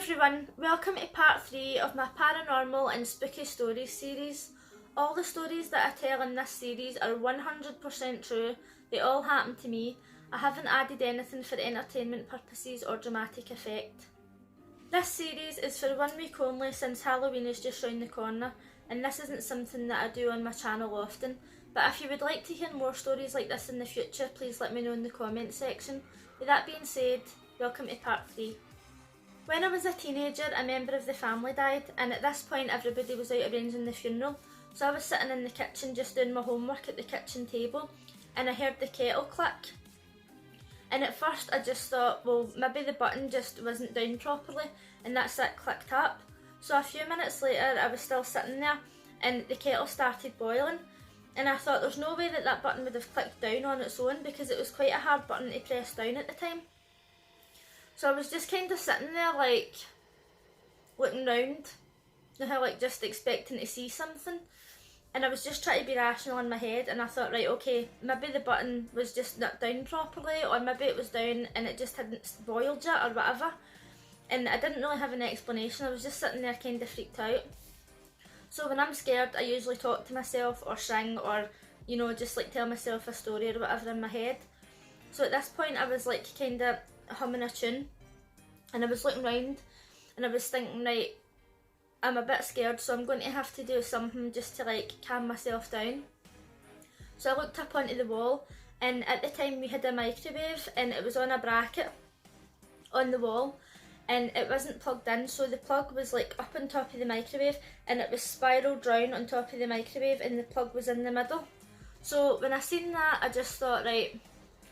everyone, welcome to part 3 of my paranormal and spooky stories series. All the stories that I tell in this series are 100% true, they all happened to me. I haven't added anything for entertainment purposes or dramatic effect. This series is for 1 week only since Halloween is just round the corner, and this isn't something that I do on my channel often, but if you would like to hear more stories like this in the future, please let me know in the comment section. With that being said, welcome to part 3. When I was a teenager, a member of the family died, and at this point everybody was out arranging the funeral, so I was sitting in the kitchen just doing my homework at the kitchen table, and I heard the kettle click. And at first I just thought, well, maybe the button just wasn't down properly, and that's it, clicked up. So a few minutes later I was still sitting there, and the kettle started boiling, and I thought there's no way that that button would have clicked down on its own, because it was quite a hard button to press down at the time. So I was just kind of sitting there, like, looking round, you know how, like, just expecting to see something, and I was just trying to be rational in my head, and I thought, right, okay, maybe the button was just not down properly, or maybe it was down and it just hadn't boiled yet, or whatever, and I didn't really have an explanation. I was just sitting there kind of freaked out. So when I'm scared, I usually talk to myself, or sing, or, you know, just, like, tell myself a story or whatever in my head. So at this point I was, like, kind of humming a tune, and I was looking round, and I was thinking, right, I'm a bit scared, so I'm going to have to do something just to, like, calm myself down. So I looked up onto the wall, and at the time we had a microwave, and it was on a bracket on the wall, and it wasn't plugged in, so the plug was, like, up on top of the microwave, and it was spiraled round on top of the microwave, and the plug was in the middle. So when I seen that, I just thought, right,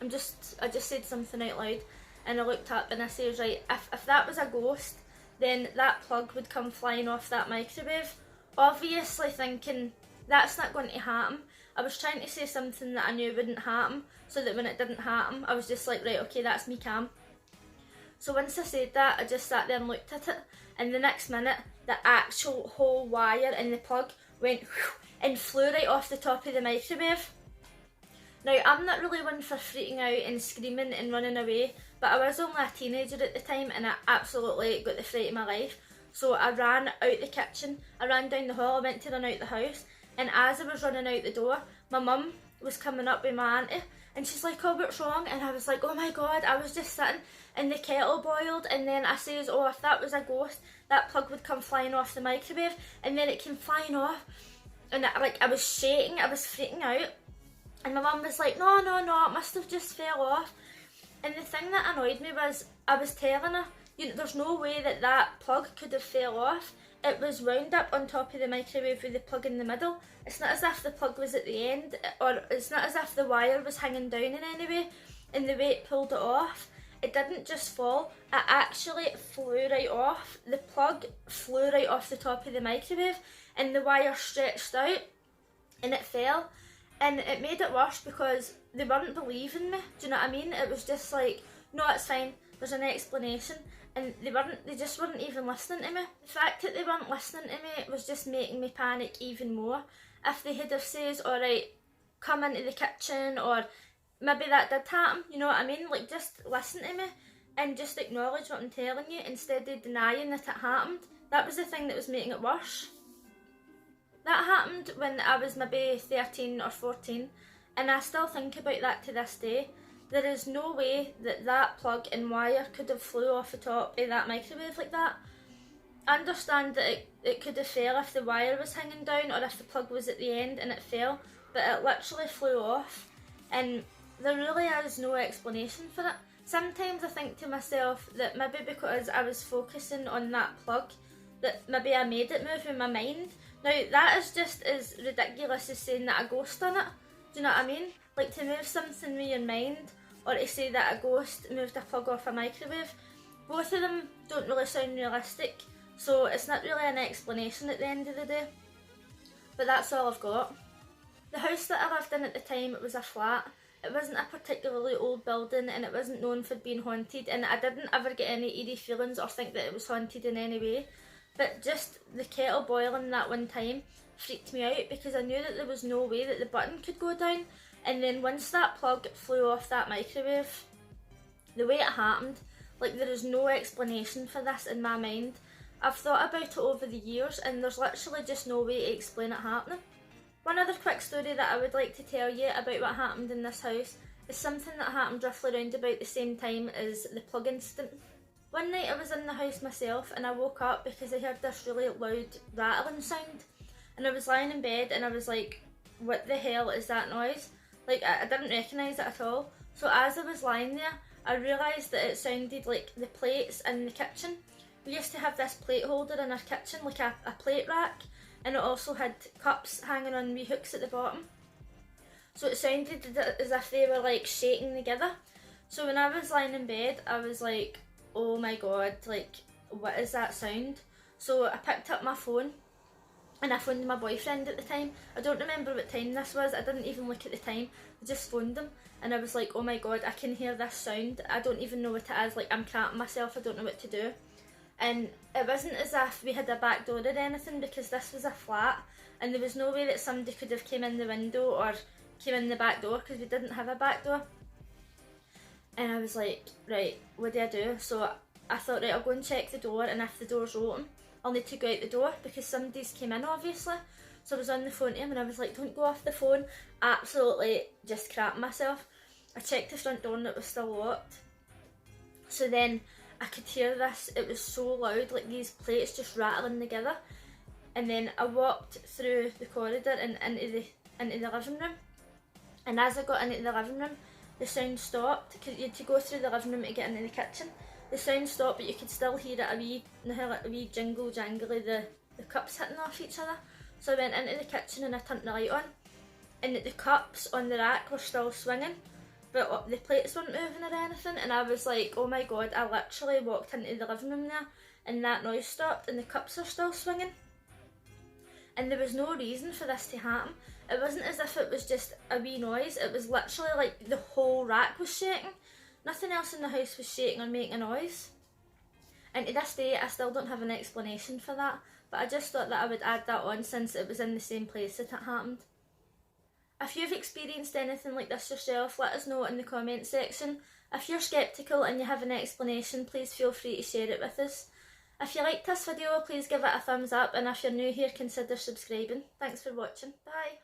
I just said something out loud, and I looked up and I said, right, if that was a ghost, then that plug would come flying off that microwave. Obviously thinking, that's not going to happen. I was trying to say something that I knew wouldn't happen, so that when it didn't happen, I was just like, right, okay, that's me calm. So once I said that, I just sat there and looked at it, and the next minute, the actual whole wire in the plug went and flew right off the top of the microwave. Now, I'm not really one for freaking out and screaming and running away, but I was only a teenager at the time, and I absolutely got the fright of my life. So I ran out the kitchen, I ran down the hall, I went to run out the house, and as I was running out the door, my mum was coming up with my auntie, and she's like, oh, what's wrong? And I was like, oh my god, I was just sitting, and the kettle boiled, and then I says, oh, if that was a ghost, that plug would come flying off the microwave, and then it came flying off, and I was shaking, I was freaking out. And my mum was like, no, it must have just fell off. And the thing that annoyed me was, I was telling her, you know, there's no way that that plug could have fell off. It was wound up on top of the microwave with the plug in the middle. It's not as if the plug was at the end, or it's not as if the wire was hanging down in any way, and the way it pulled it off, it didn't just fall, it actually flew right off. The plug flew right off the top of the microwave, and the wire stretched out, and it fell. And it made it worse because they weren't believing me, do you know what I mean? It was just like, no, it's fine, there's an explanation, and they just weren't even listening to me. The fact that they weren't listening to me was just making me panic even more. If they had have said, alright, come into the kitchen, or maybe that did happen, you know what I mean? Like, just listen to me, and just acknowledge what I'm telling you, instead of denying that it happened. That was the thing that was making it worse. That happened when I was maybe 13 or 14, and I still think about that to this day. There is no way that that plug and wire could have flew off the top of that microwave like that. I understand that it could have fell if the wire was hanging down, or if the plug was at the end and it fell, but it literally flew off, and there really is no explanation for it. Sometimes I think to myself that maybe because I was focusing on that plug, that maybe I made it move in my mind. Now, that is just as ridiculous as saying that a ghost done it. Do you know what I mean? Like, to move something with your mind, or to say that a ghost moved a plug off a microwave. Both of them don't really sound realistic, so it's not really an explanation at the end of the day. But that's all I've got. The house that I lived in at the time, it was a flat. It wasn't a particularly old building, and it wasn't known for being haunted, and I didn't ever get any eerie feelings or think that it was haunted in any way. But just the kettle boiling that one time freaked me out, because I knew that there was no way that the button could go down, and then once that plug flew off that microwave, the way it happened, Like, there is no explanation for this in my mind. I've thought about it over the years and there's literally just no way to explain it happening. One other quick story that I would like to tell you about what happened in this house is something that happened roughly around about the same time as the plug incident. One night I was in the house myself and I woke up because I heard this really loud rattling sound, and I was lying in bed and I was like, what the hell is that noise? Like, I didn't recognise it at all. So as I was lying there, I realised that it sounded like the plates in the kitchen. We used to have this plate holder in our kitchen, like a plate rack, and it also had cups hanging on wee hooks at the bottom. So it sounded as if they were like shaking together. So when I was lying in bed, I was like, oh my god, like, what is that sound? So I picked up my phone and I phoned my boyfriend at the time. I don't remember what time this was, I didn't even look at the time. I just phoned him and I was like, oh my god, I can hear this sound. I don't even know what it is, like, I'm cramping myself, I don't know what to do. And it wasn't as if we had a back door or anything, because this was a flat and there was no way that somebody could have came in the window or came in the back door, because we didn't have a back door. And I was like, right, what do I do? So I thought, right, I'll go and check the door, and if the door's open, I'll need to go out the door because somebody's came in, obviously. So I was on the phone to him and I was like, don't go off the phone. Absolutely just crapping myself. I checked the front door and it was still locked. So then I could hear this, it was so loud, like these plates just rattling together. And then I walked through the corridor and into the living room. And as I got into the living room, the sound stopped, because you had to go through the living room to get into the kitchen. The sound stopped, but you could still hear it, a wee jingle jangly, the cups hitting off each other. So I went into the kitchen and I turned the light on, and the cups on the rack were still swinging, but the plates weren't moving or anything. And I was like, oh my god, I literally walked into the living room there and that noise stopped and the cups are still swinging. And there was no reason for this to happen. It wasn't as if it was just a wee noise, it was literally like the whole rack was shaking. Nothing else in the house was shaking or making a noise. And to this day, I still don't have an explanation for that, but I just thought that I would add that on since it was in the same place that it happened. If you've experienced anything like this yourself, let us know in the comments section. If you're sceptical and you have an explanation, please feel free to share it with us. If you liked this video, please give it a thumbs up, and if you're new here, consider subscribing. Thanks for watching. Bye.